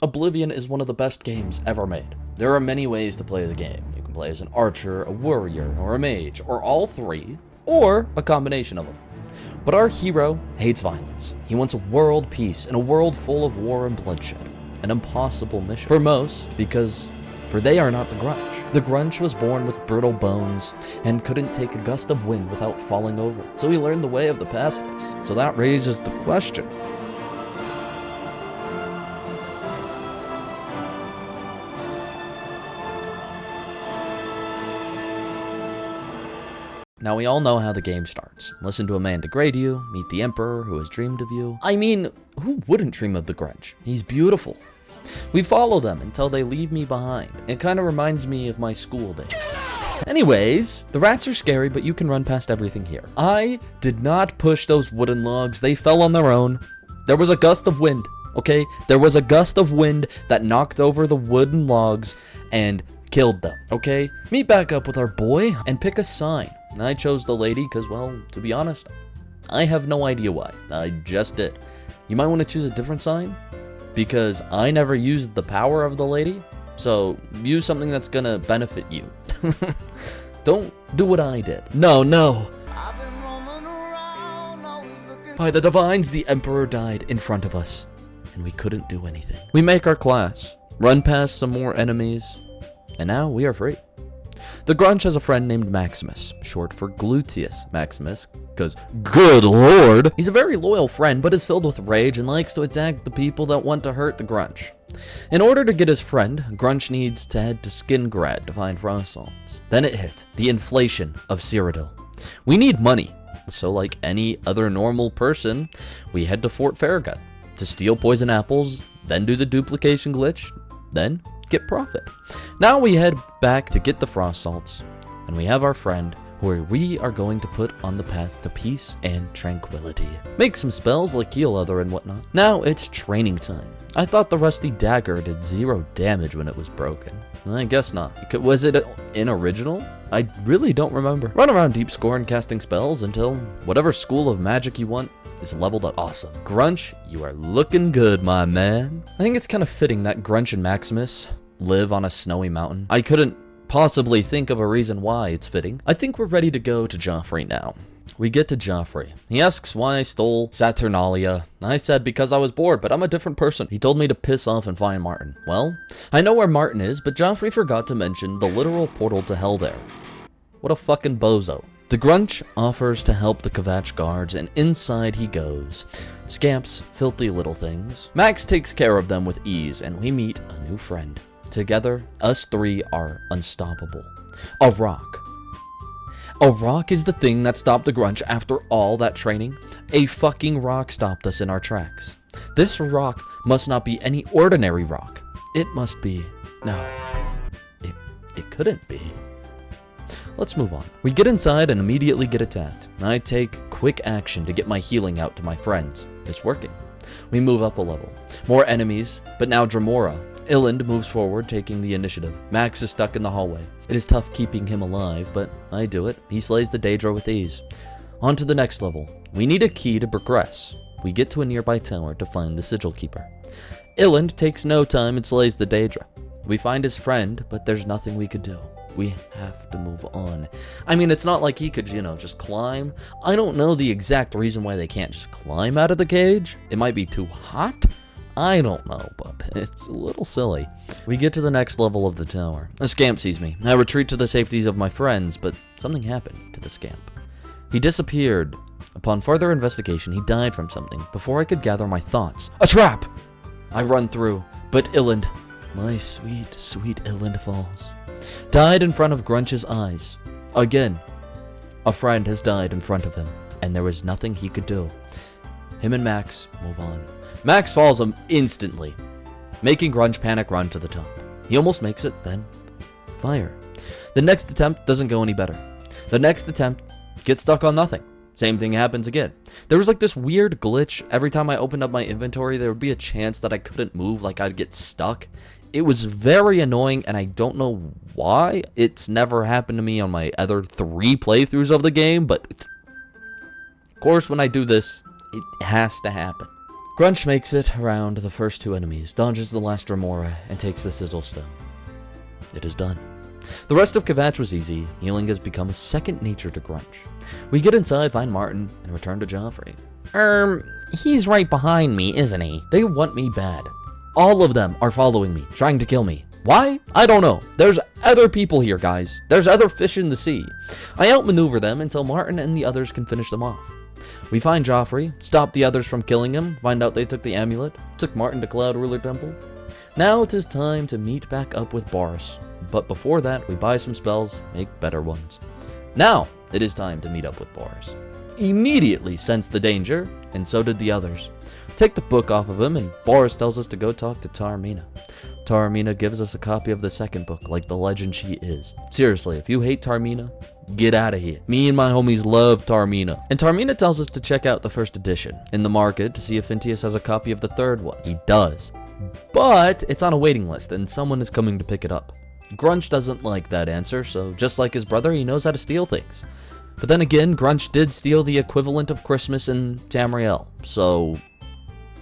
Oblivion is one of the best games ever made. There are many ways to play the game. You can play as an archer, a warrior, or a mage, or all three, or a combination of them. But our hero hates violence. He wants world peace in a world full of war and bloodshed. An impossible mission for most, because they are not the Grunch. The Grunch was born with brittle bones and couldn't take a gust of wind without falling over. So he learned the way of the pacifist. So that raises the question. Now, we all know how the game starts. Listen to a man degrade you, meet the Emperor who has dreamed of you. I mean, who wouldn't dream of the Grunch? He's beautiful. We follow them until they leave me behind. It kind of reminds me of my school days. Anyways, the rats are scary, but you can run past everything here. I did not push those wooden logs. They fell on their own. There was a gust of wind, okay? There was a gust of wind that knocked over the wooden logs and killed them, okay? Meet back up with our boy and pick a sign. I chose the lady because, well, to be honest, I have no idea why. I just did. You might want to choose a different sign because I never used the power of the lady. So use something that's gonna benefit you. Don't do what I did. No. By the divines, the Emperor died in front of us, and we couldn't do anything. We make our class, run past some more enemies, and now we are free. The Grunch has a friend named Maximus, short for Gluteus Maximus, because good lord! He's a very loyal friend, but is filled with rage and likes to attack the people that want to hurt the Grunch. In order to get his friend, Grunch needs to head to Skingrad to find frost salts. Then it hit, the inflation of Cyrodiil. We need money, so like any other normal person, we head to Fort Farragut to steal poison apples, then do the duplication glitch, then get profit. Now we head back to get the frost salts, and we have our friend who we are going to put on the path to peace and tranquility. Make some spells like heal other and whatnot. Now it's training time. I thought the rusty dagger did 0 damage when it was broken. I guess not. Was it in original? I really don't remember. Run around Deep Scorn casting spells until whatever school of magic you want is leveled up. Awesome. Grunch, you are looking good, my man. I think it's kind of fitting that Grunch and Maximus live on a snowy mountain. I couldn't possibly think of a reason why it's fitting. I think we're ready to go to Joffrey now. We get to Joffrey. He asks why I stole Saturnalia. I said because I was bored, but I'm a different person. He told me to piss off and find Martin. Well, I know where Martin is, but Joffrey forgot to mention the literal portal to hell there. What a fucking bozo. The Grunch offers to help the Kvatch guards, and inside he goes. Scamps, filthy little things. Max takes care of them with ease, and we meet a new friend. Together, us three are unstoppable. A rock. A rock is the thing that stopped the Grunch after all that training. A fucking rock stopped us in our tracks. This rock must not be any ordinary rock. It must be... No. It couldn't be. Let's move on. We get inside and immediately get attacked. I take quick action to get my healing out to my friends. It's working. We move up a level. More enemies, but now Dramora. Illind moves forward, taking the initiative. Max is stuck in the hallway. It is tough keeping him alive, but I do it. He slays the Daedra with ease. On to the next level. We need a key to progress. We get to a nearby tower to find the Sigil Keeper. Illind takes no time and slays the Daedra. We find his friend, but there's nothing we could do. We have to move on. I mean, it's not like he could, just climb. I don't know the exact reason why they can't just climb out of the cage. It might be too hot. I don't know, but it's a little silly. We get to the next level of the tower. A scamp sees me. I retreat to the safeties of my friends, but something happened to the scamp. He disappeared. Upon further investigation, he died from something. Before I could gather my thoughts, a trap! I run through, but Illind, my sweet, sweet Illind falls. Died in front of Grunch's eyes. Again, a friend has died in front of him, and there was nothing he could do. Him and Max move on. Max falls him instantly, making Grunch panic run to the top. He almost makes it, then fire. The next attempt doesn't go any better. The next attempt gets stuck on nothing. Same thing happens again. There was like this weird glitch. Every time I opened up my inventory, there would be a chance that I couldn't move, like I'd get stuck. It was very annoying, and I don't know why. It's never happened to me on my other 3 playthroughs of the game, but of course when I do this, it has to happen. Grunch makes it around the first 2 enemies, dodges the last Remora, and takes the Sigil Stone. It is done. The rest of Kvatch was easy. Healing has become a second nature to Grunch. We get inside, find Martin, and return to Joffrey. He's right behind me, isn't he? They want me bad. All of them are following me, trying to kill me. Why? I don't know. There's other people here, guys. There's other fish in the sea. I outmaneuver them until Martin and the others can finish them off. We find Joffrey, stop the others from killing him, find out they took the amulet, took Martin to Cloud Ruler Temple. Now it is time to meet back up with Boris. But before that, we buy some spells, make better ones. Now it is time to meet up with Boris. Immediately sensed the danger, and so did the others. Take the book off of him, and Boris tells us to go talk to Taormina. Taormina gives us a copy of the second book, like the legend she is. Seriously, if you hate Taormina, get out of here. Me and my homies love Taormina. And Taormina tells us to check out the first edition in the market to see if Phintius has a copy of the third one. He does. But it's on a waiting list, and someone is coming to pick it up. Grunch doesn't like that answer, so just like his brother, he knows how to steal things. But then again, Grunch did steal the equivalent of Christmas in Tamriel, so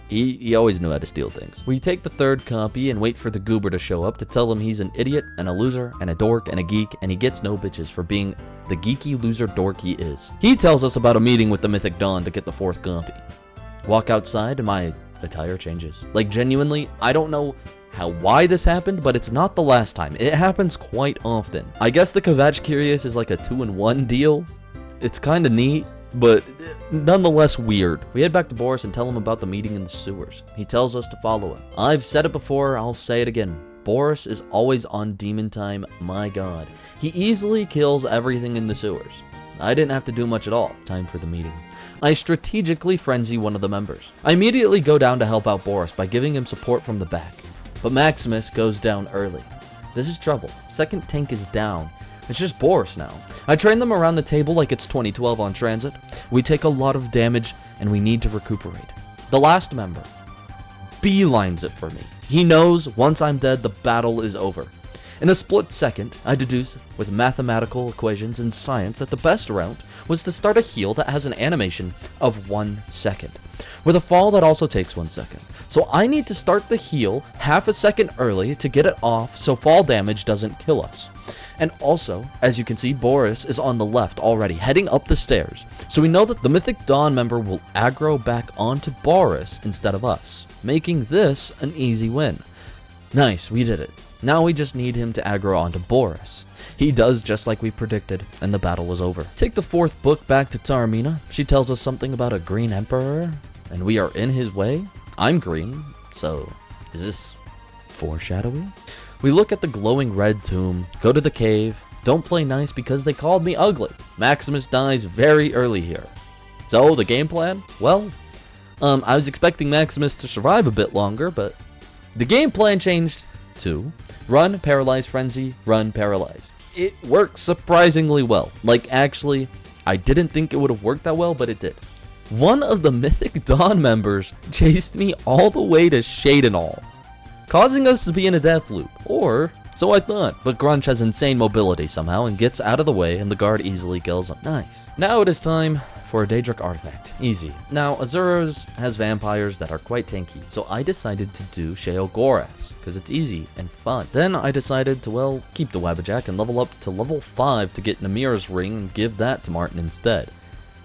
he always knew how to steal things. We take the third copy and wait for the goober to show up to tell him he's an idiot and a loser and a dork and a geek, and he gets no bitches for being the geeky loser dork he is. He tells us about a meeting with the Mythic Dawn to get the fourth copy. Walk outside and my attire changes. Like, genuinely, I don't know why this happened, but it's not the last time. It happens quite often. I guess the Kvatch Curious is like a 2-in-1 deal. It's kind of neat, but nonetheless weird. We head back to Boris and tell him about the meeting in the sewers. He tells us to follow him. I've said it before, I'll say it again. Boris is always on demon time, my god. He easily kills everything in the sewers. I didn't have to do much at all. Time for the meeting. I strategically frenzy one of the members. I immediately go down to help out Boris by giving him support from the back. But Maximus goes down early. This is trouble. Second tank is down. It's just Boris now. I train them around the table like it's 2012 on Transit. We take a lot of damage and we need to recuperate. The last member beelines it for me. He knows once I'm dead, the battle is over. In a split second, I deduce with mathematical equations and science that the best route was to start a heal that has an animation of 1 second, with a fall that also takes 1 second. So I need to start the heal half a second early to get it off so fall damage doesn't kill us. And also, as you can see, Boris is on the left already, heading up the stairs. So we know that the Mythic Dawn member will aggro back onto Boris instead of us, making this an easy win. Nice, we did it. Now we just need him to aggro onto Boris. He does just like we predicted, and the battle is over. Take the fourth book back to Taormina. She tells us something about a green emperor, and we are in his way. I'm green, so is this foreshadowing? We look at the glowing red tomb, go to the cave, don't play nice because they called me ugly. Maximus dies very early here. So, the game plan? Well, I was expecting Maximus to survive a bit longer, but the game plan changed to run, paralyze, frenzy, run, paralyze. It works surprisingly well. Like, actually, I didn't think it would have worked that well, but it did. One of the Mythic Dawn members chased me all the way to Shadenall, causing us to be in a death loop, or so I thought. But Grunch has insane mobility somehow and gets out of the way, and the guard easily kills him. Nice. Now it is time for a Daedric artifact. Easy. Now, Azura's has vampires that are quite tanky, so I decided to do Sheogoraths, because it's easy and fun. Then I decided to, well, keep the Wabbajack and level up to level 5 to get Namir's ring and give that to Martin instead.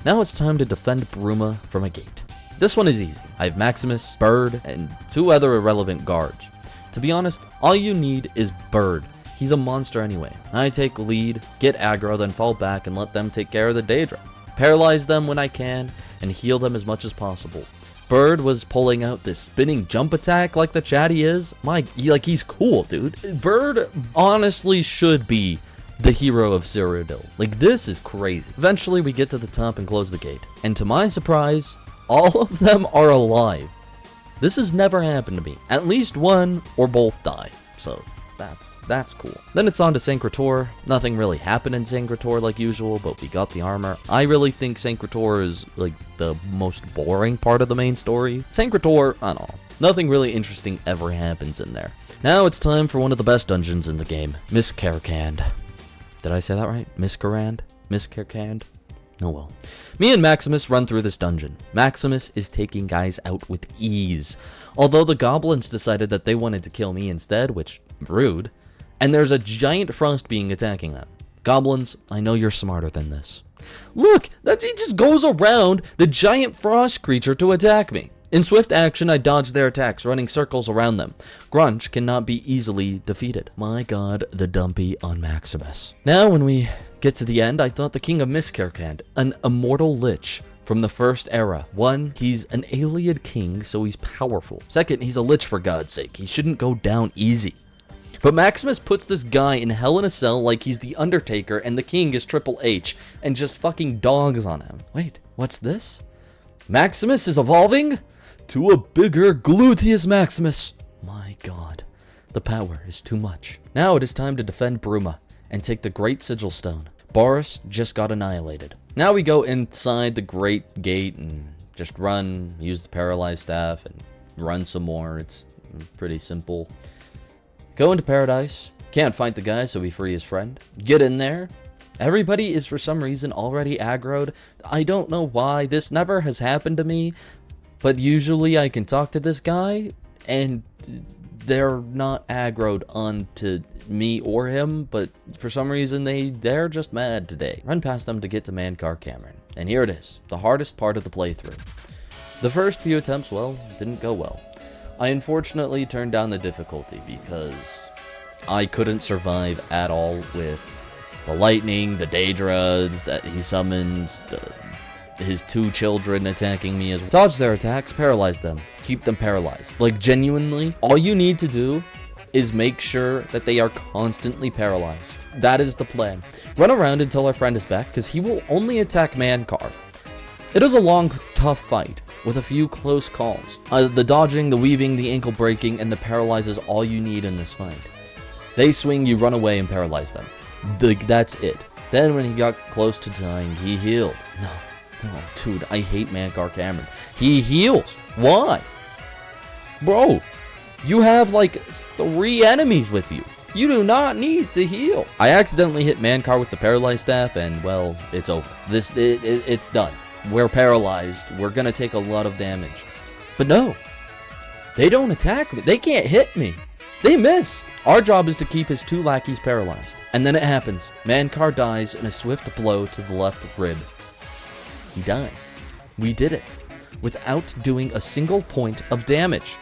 Now it's time to defend Bruma from a gate. This one is easy. I have Maximus, Bird, and 2 other irrelevant guards. To be honest, all you need is Bird. He's a monster anyway. I take lead, get aggro, then fall back and let them take care of the Daedra. Paralyze them when I can, and heal them as much as possible. Bird was pulling out this spinning jump attack like the chat he is. He's cool, dude. Bird honestly should be the hero of Cyrodiil. Like, this is crazy. Eventually, we get to the top and close the gate. And to my surprise, all of them are alive. This has never happened to me. At least one or both die. So, that's cool. Then it's on to Sancretor. Nothing really happened in Sancretor like usual, but we got the armor. I really think Sancretor is, like, the most boring part of the main story. Sancretor, I don't know. Nothing really interesting ever happens in there. Now it's time for one of the best dungeons in the game. Miss Carcand. Did I say that right? Miss Carand? Miss Carcand? Oh well. Me and Maximus run through this dungeon. Maximus is taking guys out with ease. Although the goblins decided that they wanted to kill me instead, which, rude. And there's a giant frost being attacking them. Goblins, I know you're smarter than this. Look, that he just goes around the giant frost creature to attack me. In swift action, I dodge their attacks, running circles around them. Grunch cannot be easily defeated. My god, the dumpy on Maximus. Now, when we get to the end, I thought the King of Miskirkand, an immortal lich from the first era. One, he's an alien king, so he's powerful. Second, he's a lich for God's sake. He shouldn't go down easy. But Maximus puts this guy in Hell in a Cell like he's the Undertaker and the king is Triple H and just fucking dogs on him. Wait, what's this? Maximus is evolving to a bigger Gluteus Maximus. My god, the power is too much. Now it is time to defend Bruma and take the Great Sigil Stone. Boris just got annihilated. Now we go inside the Great Gate and just run, use the Paralyzed Staff, and run some more. It's pretty simple. Go into Paradise. Can't fight the guy, so we free his friend. Get in there. Everybody is for some reason already aggroed. I don't know why. This never has happened to me. But usually I can talk to this guy, and they're not aggroed onto me or him, but for some reason they're just mad today. Run past them to get to Mankar Cameron. And here it is, the hardest part of the playthrough. The first few attempts, well, didn't go well. I unfortunately turned down the difficulty because I couldn't survive at all with the lightning, the Daedras that he summons, his two children attacking me as well. Dodge their attacks, paralyze them, keep them paralyzed. Like, genuinely, all you need to do is make sure that they are constantly paralyzed. That is the plan. Run around until our friend is back, because he will only attack Mankar. It is a long, tough fight, with a few close calls. The dodging, the weaving, the ankle breaking, and the paralyze is all you need in this fight. They swing, you run away and paralyze them. That's it. Then when he got close to dying, he healed. No, dude, I hate Mankar Cameron. He heals. Why? Bro, you have like 3 enemies with you. You do not need to heal. I accidentally hit Mankar with the Paralyzed Staff, and well, it's over. It's done. We're paralyzed. We're gonna take a lot of damage. But no, they don't attack me. They can't hit me. They missed. Our job is to keep his 2 lackeys paralyzed. And then it happens. Mankar dies in a swift blow to the left rib. He dies. We did it without doing a single point of damage.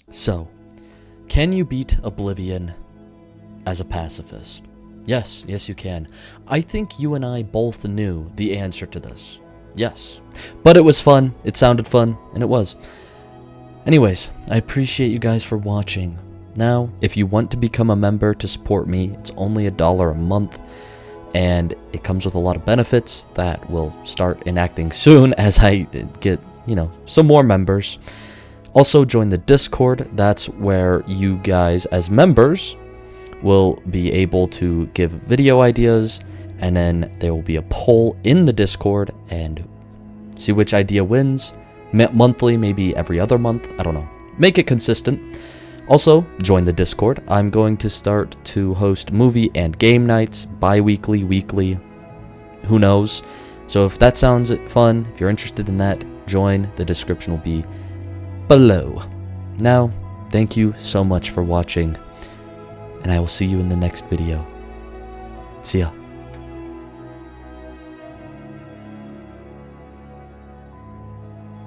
So, can you beat Oblivion as a pacifist? Yes, you can. I think you and I both knew the answer to this. Yes. But it was fun, it sounded fun, and it was. Anyways, I appreciate you guys for watching. Now, if you want to become a member to support me, it's only $1 a month, and it comes with a lot of benefits that will start enacting soon as I get, some more members. Also, join the Discord. That's where you guys, as members, will be able to give video ideas, and then there will be a poll in the Discord, and see which idea wins. Monthly, maybe every other month. I don't know. Make it consistent. Also, join the Discord. I'm going to start to host movie and game nights, bi-weekly, weekly. Who knows? So if that sounds fun, if you're interested in that, join. The description will be below. Now, thank you so much for watching, and I will see you in the next video. See ya.